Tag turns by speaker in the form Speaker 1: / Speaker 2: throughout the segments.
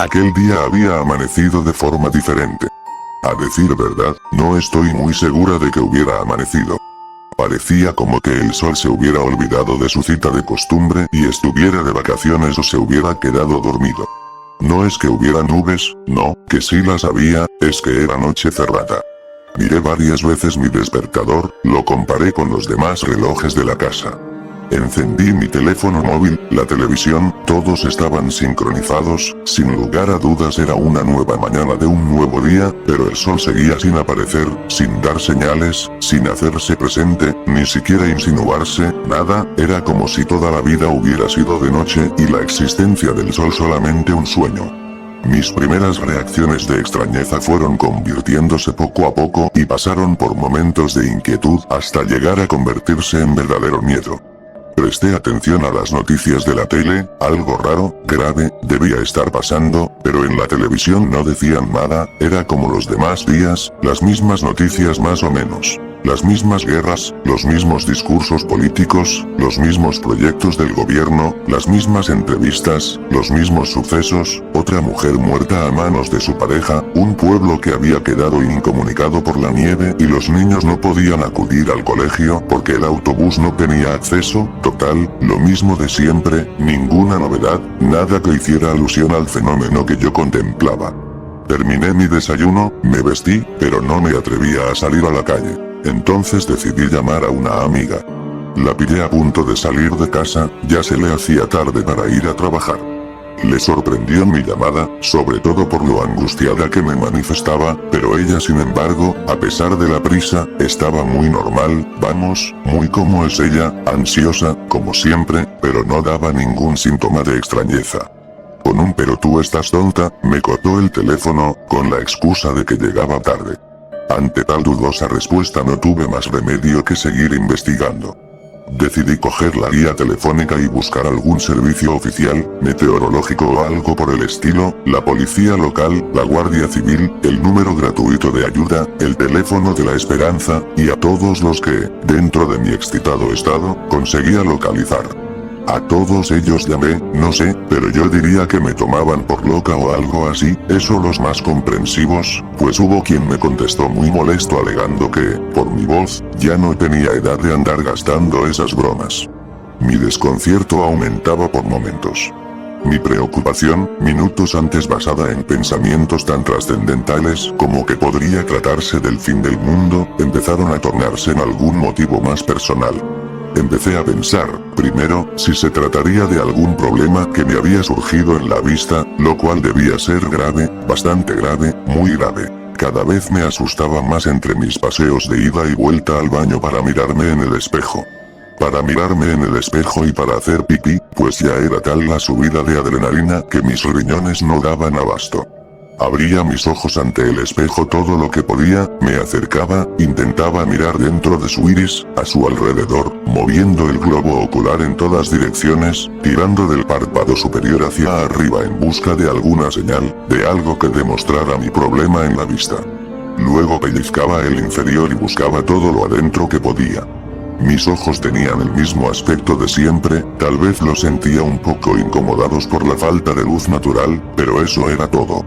Speaker 1: Aquel día había amanecido de forma diferente. A decir verdad, no estoy muy segura de que hubiera amanecido. Parecía como que el sol se hubiera olvidado de su cita de costumbre y estuviera de vacaciones o se hubiera quedado dormido. No es que hubiera nubes, no, que sí las había, es que era noche cerrada. Miré varias veces mi despertador, lo comparé con los demás relojes de la casa. Encendí mi teléfono móvil, la televisión, todos estaban sincronizados, sin lugar a dudas era una nueva mañana de un nuevo día, pero el sol seguía sin aparecer, sin dar señales, sin hacerse presente, ni siquiera insinuarse, nada, era como si toda la vida hubiera sido de noche y la existencia del sol solamente un sueño. Mis primeras reacciones de extrañeza fueron convirtiéndose poco a poco y pasaron por momentos de inquietud hasta llegar a convertirse en verdadero miedo. Presté atención a las noticias de la tele, algo raro, grave, debía estar pasando, pero en la televisión no decían nada, era como los demás días, las mismas noticias más o menos. Las mismas guerras, los mismos discursos políticos, los mismos proyectos del gobierno, las mismas entrevistas, los mismos sucesos, otra mujer muerta a manos de su pareja, un pueblo que había quedado incomunicado por la nieve y los niños no podían acudir al colegio porque el autobús no tenía acceso, total, lo mismo de siempre, ninguna novedad, nada que hiciera alusión al fenómeno que yo contemplaba. Terminé mi desayuno, me vestí, pero no me atrevía a salir a la calle. Entonces decidí llamar a una amiga. La pillé a punto de salir de casa, ya se le hacía tarde para ir a trabajar. Le sorprendió mi llamada, sobre todo por lo angustiada que me manifestaba, pero ella sin embargo, a pesar de la prisa, estaba muy normal, vamos, muy como es ella, ansiosa, como siempre, pero no daba ningún síntoma de extrañeza. Con un "pero tú estás tonta", me cortó el teléfono, con la excusa de que llegaba tarde. Ante tal dudosa respuesta no tuve más remedio que seguir investigando. Decidí coger la guía telefónica y buscar algún servicio oficial, meteorológico o algo por el estilo, la policía local, la Guardia Civil, el número gratuito de ayuda, el teléfono de la esperanza, y a todos los que, dentro de mi excitado estado, conseguía localizar. A todos ellos llamé, no sé, pero yo diría que me tomaban por loca o algo así, eso los más comprensivos, pues hubo quien me contestó muy molesto alegando que, por mi voz, ya no tenía edad de andar gastando esas bromas. Mi desconcierto aumentaba por momentos. Mi preocupación, minutos antes basada en pensamientos tan trascendentales como que podría tratarse del fin del mundo, empezaron a tornarse en algún motivo más personal. Empecé a pensar, primero, si se trataría de algún problema que me había surgido en la vista, lo cual debía ser grave, bastante grave, muy grave. Cada vez me asustaba más entre mis paseos de ida y vuelta al baño para mirarme en el espejo. Para mirarme en el espejo y para hacer pipí, pues ya era tal la subida de adrenalina que mis riñones no daban abasto. Abría mis ojos ante el espejo todo lo que podía, me acercaba, intentaba mirar dentro de su iris, a su alrededor, moviendo el globo ocular en todas direcciones, tirando del párpado superior hacia arriba en busca de alguna señal, de algo que demostrara mi problema en la vista. Luego pellizcaba el inferior y buscaba todo lo adentro que podía. Mis ojos tenían el mismo aspecto de siempre, tal vez los sentía un poco incomodados por la falta de luz natural, pero eso era todo.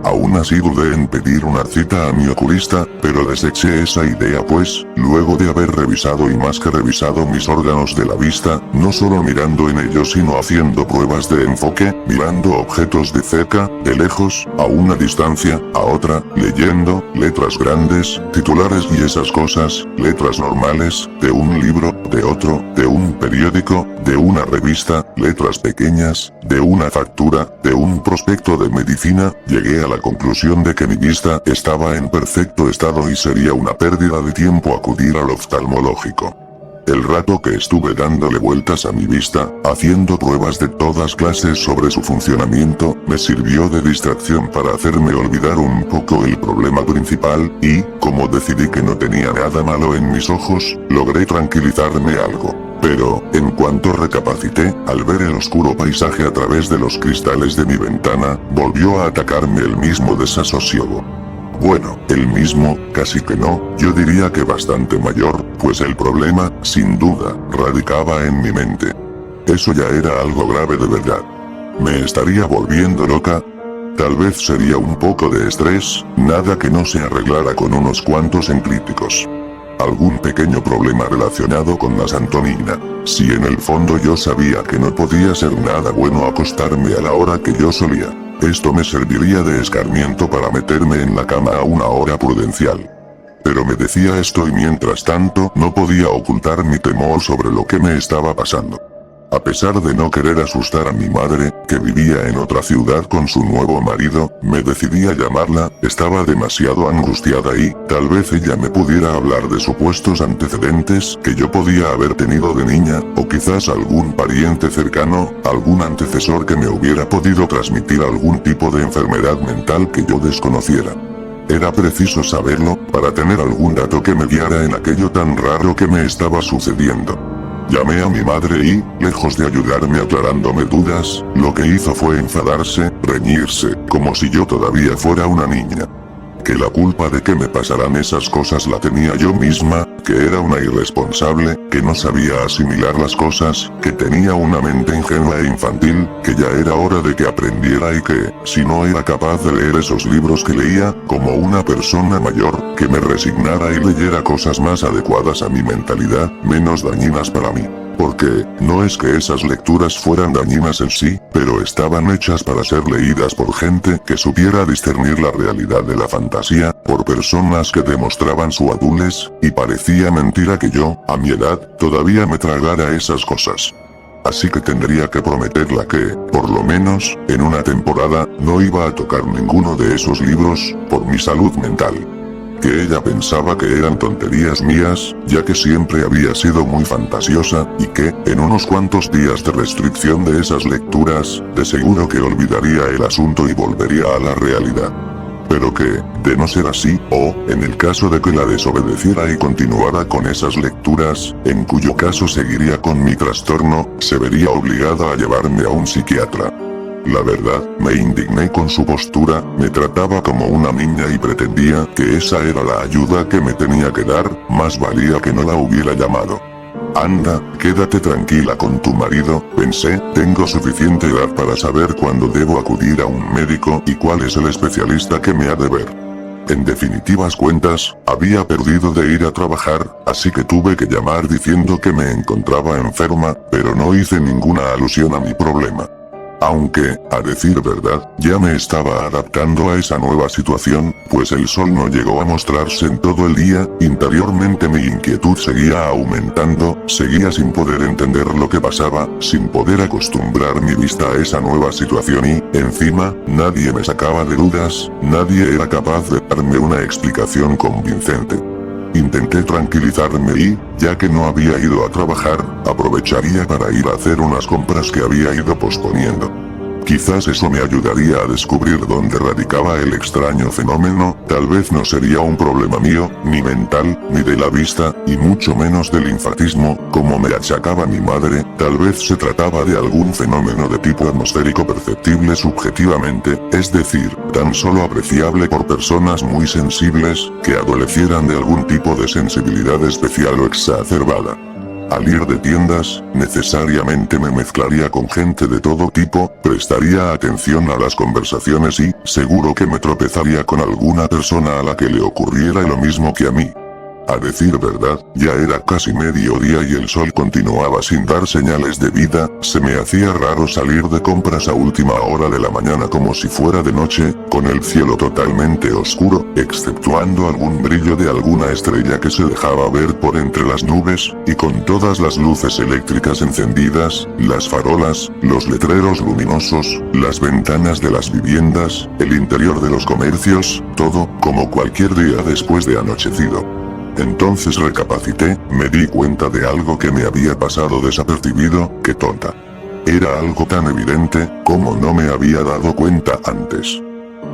Speaker 1: Aún así dudé en pedir una cita a mi oculista, pero deseché esa idea pues, luego de haber revisado y más que revisado mis órganos de la vista, no solo mirando en ellos sino haciendo pruebas de enfoque, mirando objetos de cerca, de lejos, a una distancia, a otra, leyendo, letras grandes, titulares y esas cosas, letras normales, de un libro, de otro, de un periódico, de una revista, letras pequeñas, de una factura, de un prospecto de medicina, llegué a la conclusión de que mi vista estaba en perfecto estado y sería una pérdida de tiempo acudir al oftalmológico. El rato que estuve dándole vueltas a mi vista, haciendo pruebas de todas clases sobre su funcionamiento, me sirvió de distracción para hacerme olvidar un poco el problema principal, y, como decidí que no tenía nada malo en mis ojos, logré tranquilizarme algo. Pero, en cuanto recapacité, al ver el oscuro paisaje a través de los cristales de mi ventana, volvió a atacarme el mismo desasosiego. Bueno, el mismo, casi que no, yo diría que bastante mayor, pues el problema, sin duda, radicaba en mi mente. Eso ya era algo grave de verdad. ¿Me estaría volviendo loca? Tal vez sería un poco de estrés, nada que no se arreglara con unos cuantos enclíticos. Algún pequeño problema relacionado con la santonina. Si en el fondo yo sabía que no podía ser nada bueno acostarme a la hora que yo solía. Esto me serviría de escarmiento para meterme en la cama a una hora prudencial. Pero me decía esto y mientras tanto no podía ocultar mi temor sobre lo que me estaba pasando. A pesar de no querer asustar a mi madre, que vivía en otra ciudad con su nuevo marido, me decidí a llamarla, estaba demasiado angustiada y, tal vez ella me pudiera hablar de supuestos antecedentes que yo podía haber tenido de niña, o quizás algún pariente cercano, algún antecesor que me hubiera podido transmitir algún tipo de enfermedad mental que yo desconociera. Era preciso saberlo, para tener algún dato que me guiara en aquello tan raro que me estaba sucediendo. Llamé a mi madre y, lejos de ayudarme aclarándome dudas, lo que hizo fue enfadarse, reñirse, como si yo todavía fuera una niña. Que la culpa de que me pasaran esas cosas la tenía yo misma, que era una irresponsable, que no sabía asimilar las cosas, que tenía una mente ingenua e infantil, que ya era hora de que aprendiera y que, si no era capaz de leer esos libros que leía, como una persona mayor, que me resignara y leyera cosas más adecuadas a mi mentalidad, menos dañinas para mí. Porque, no es que esas lecturas fueran dañinas en sí, pero estaban hechas para ser leídas por gente que supiera discernir la realidad de la fantasía, por personas que demostraban su adulez, y parecía mentira que yo, a mi edad, todavía me tragara esas cosas. Así que tendría que prometerla que, por lo menos, en una temporada, no iba a tocar ninguno de esos libros, por mi salud mental. Que ella pensaba que eran tonterías mías, ya que siempre había sido muy fantasiosa, y que, en unos cuantos días de restricción de esas lecturas, de seguro que olvidaría el asunto y volvería a la realidad. Pero que, de no ser así, o, en el caso de que la desobedeciera y continuara con esas lecturas, en cuyo caso seguiría con mi trastorno, se vería obligada a llevarme a un psiquiatra. La verdad, me indigné con su postura, me trataba como una niña y pretendía que esa era la ayuda que me tenía que dar, más valía que no la hubiera llamado. Anda, quédate tranquila con tu marido, pensé, tengo suficiente edad para saber cuándo debo acudir a un médico y cuál es el especialista que me ha de ver. En definitivas cuentas, había perdido de ir a trabajar, así que tuve que llamar diciendo que me encontraba enferma, pero no hice ninguna alusión a mi problema. Aunque, a decir verdad, ya me estaba adaptando a esa nueva situación, pues el sol no llegó a mostrarse en todo el día, interiormente mi inquietud seguía aumentando, seguía sin poder entender lo que pasaba, sin poder acostumbrar mi vista a esa nueva situación y, encima, nadie me sacaba de dudas, nadie era capaz de darme una explicación convincente. Intenté tranquilizarme y, ya que no había ido a trabajar, aprovecharía para ir a hacer unas compras que había ido posponiendo. Quizás eso me ayudaría a descubrir dónde radicaba el extraño fenómeno, tal vez no sería un problema mío, ni mental, ni de la vista, y mucho menos del infantismo, como me achacaba mi madre, tal vez se trataba de algún fenómeno de tipo atmosférico perceptible subjetivamente, es decir, tan solo apreciable por personas muy sensibles, que adolecieran de algún tipo de sensibilidad especial o exacerbada. Al ir de tiendas, necesariamente me mezclaría con gente de todo tipo, prestaría atención a las conversaciones y, seguro que me tropezaría con alguna persona a la que le ocurriera lo mismo que a mí. A decir verdad, ya era casi mediodía y el sol continuaba sin dar señales de vida, se me hacía raro salir de compras a última hora de la mañana como si fuera de noche, con el cielo totalmente oscuro, exceptuando algún brillo de alguna estrella que se dejaba ver por entre las nubes, y con todas las luces eléctricas encendidas, las farolas, los letreros luminosos, las ventanas de las viviendas, el interior de los comercios, todo, como cualquier día después de anochecido. Entonces recapacité, me di cuenta de algo que me había pasado desapercibido, qué tonta. Era algo tan evidente, como no me había dado cuenta antes.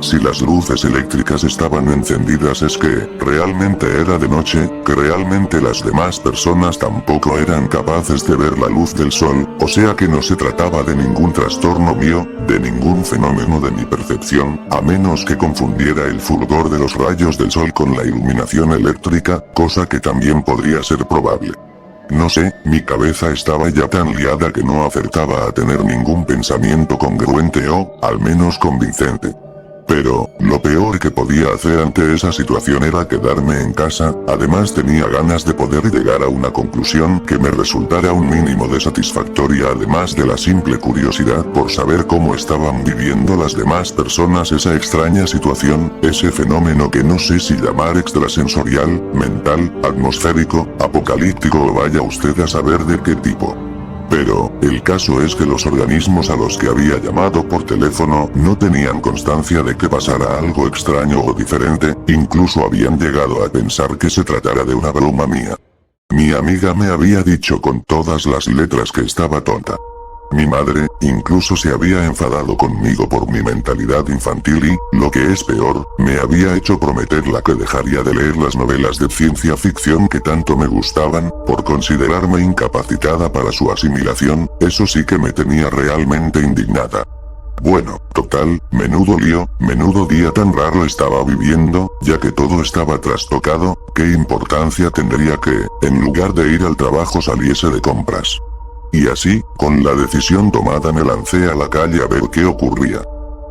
Speaker 1: Si las luces eléctricas estaban encendidas es que, realmente era de noche, que realmente las demás personas tampoco eran capaces de ver la luz del sol, o sea que no se trataba de ningún trastorno mío, de ningún fenómeno de mi percepción, a menos que confundiera el fulgor de los rayos del sol con la iluminación eléctrica, cosa que también podría ser probable. No sé, mi cabeza estaba ya tan liada que no acertaba a tener ningún pensamiento congruente o, al menos convincente. Pero, lo peor que podía hacer ante esa situación era quedarme en casa, además tenía ganas de poder llegar a una conclusión que me resultara un mínimo de satisfactoria además de la simple curiosidad por saber cómo estaban viviendo las demás personas esa extraña situación, ese fenómeno que no sé si llamar extrasensorial, mental, atmosférico, apocalíptico o vaya usted a saber de qué tipo. Pero, el caso es que los organismos a los que había llamado por teléfono no tenían constancia de que pasara algo extraño o diferente, incluso habían llegado a pensar que se tratara de una broma mía. Mi amiga me había dicho con todas las letras que estaba tonta. Mi madre, incluso se había enfadado conmigo por mi mentalidad infantil y, lo que es peor, me había hecho prometerla que dejaría de leer las novelas de ciencia ficción que tanto me gustaban, por considerarme incapacitada para su asimilación, eso sí que me tenía realmente indignada. Bueno, total, menudo lío, menudo día tan raro estaba viviendo, ya que todo estaba trastocado, ¿qué importancia tendría que, en lugar de ir al trabajo saliese de compras? Y así, con la decisión tomada me lancé a la calle a ver qué ocurría.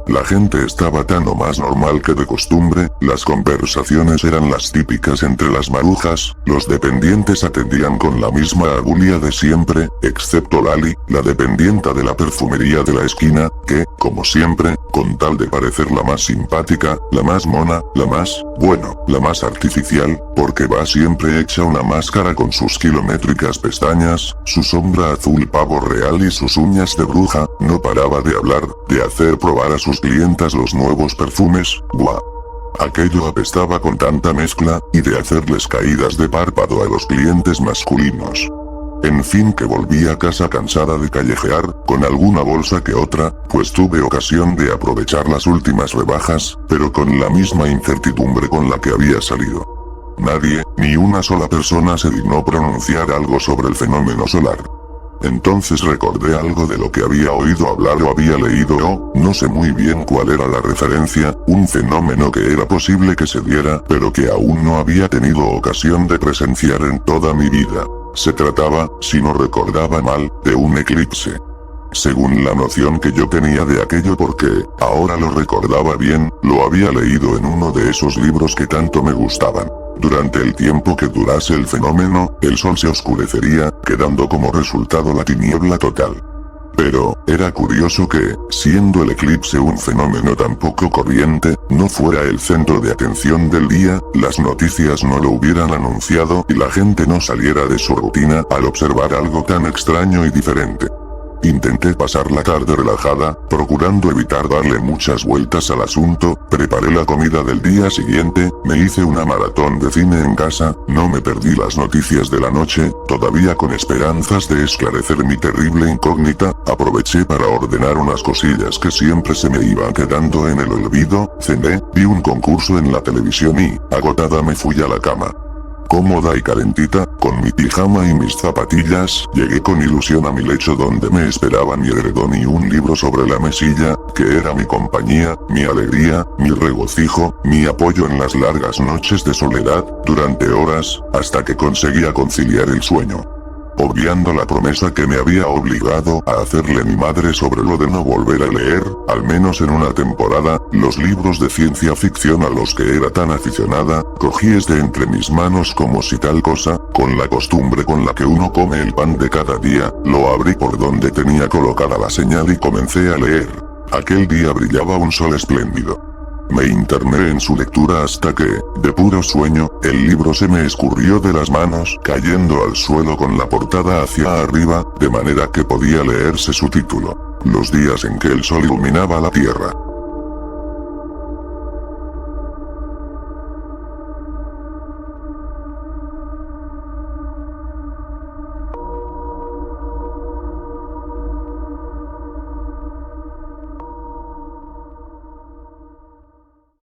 Speaker 1: La gente estaba tan o más normal que de costumbre, las conversaciones eran las típicas entre las marujas, los dependientes atendían con la misma abulia de siempre, excepto Lali, la dependienta de la perfumería de la esquina, que, como siempre, con tal de parecer la más simpática, la más mona, la más, bueno, la más artificial, porque va siempre hecha una máscara con sus kilométricas pestañas, su sombra azul pavo real y sus uñas de bruja, no paraba de hablar, de hacer probar a sus clientas los nuevos perfumes, ¡buah! Aquello apestaba con tanta mezcla, y de hacerles caídas de párpado a los clientes masculinos. En fin, que volví a casa cansada de callejear, con alguna bolsa que otra, pues tuve ocasión de aprovechar las últimas rebajas, pero con la misma incertidumbre con la que había salido. Nadie, ni una sola persona se dignó pronunciar algo sobre el fenómeno solar. Entonces recordé algo de lo que había oído hablar o había leído o, no sé muy bien cuál era la referencia, un fenómeno que era posible que se diera, pero que aún no había tenido ocasión de presenciar en toda mi vida. Se trataba, si no recordaba mal, de un eclipse. Según la noción que yo tenía de aquello porque, ahora lo recordaba bien, lo había leído en uno de esos libros que tanto me gustaban. Durante el tiempo que durase el fenómeno, el sol se oscurecería, quedando como resultado la tiniebla total. Pero, era curioso que, siendo el eclipse un fenómeno tan poco corriente, no fuera el centro de atención del día, las noticias no lo hubieran anunciado y la gente no saliera de su rutina al observar algo tan extraño y diferente. Intenté pasar la tarde relajada, procurando evitar darle muchas vueltas al asunto, preparé la comida del día siguiente, me hice una maratón de cine en casa, no me perdí las noticias de la noche, todavía con esperanzas de esclarecer mi terrible incógnita, aproveché para ordenar unas cosillas que siempre se me iban quedando en el olvido, cené, vi un concurso en la televisión y, agotada me fui a la cama. Cómoda y calentita, con mi pijama y mis zapatillas, llegué con ilusión a mi lecho donde me esperaba mi edredón y un libro sobre la mesilla, que era mi compañía, mi alegría, mi regocijo, mi apoyo en las largas noches de soledad, durante horas, hasta que conseguía conciliar el sueño. Obviando la promesa que me había obligado a hacerle mi madre sobre lo de no volver a leer, al menos en una temporada, los libros de ciencia ficción a los que era tan aficionada, cogí de entre mis manos como si tal cosa, con la costumbre con la que uno come el pan de cada día, lo abrí por donde tenía colocada la señal y comencé a leer. Aquel día brillaba un sol espléndido. Me interné en su lectura hasta que, de puro sueño, el libro se me escurrió de las manos, cayendo al suelo con la portada hacia arriba, de manera que podía leerse su título: Los días en que el sol iluminaba la tierra.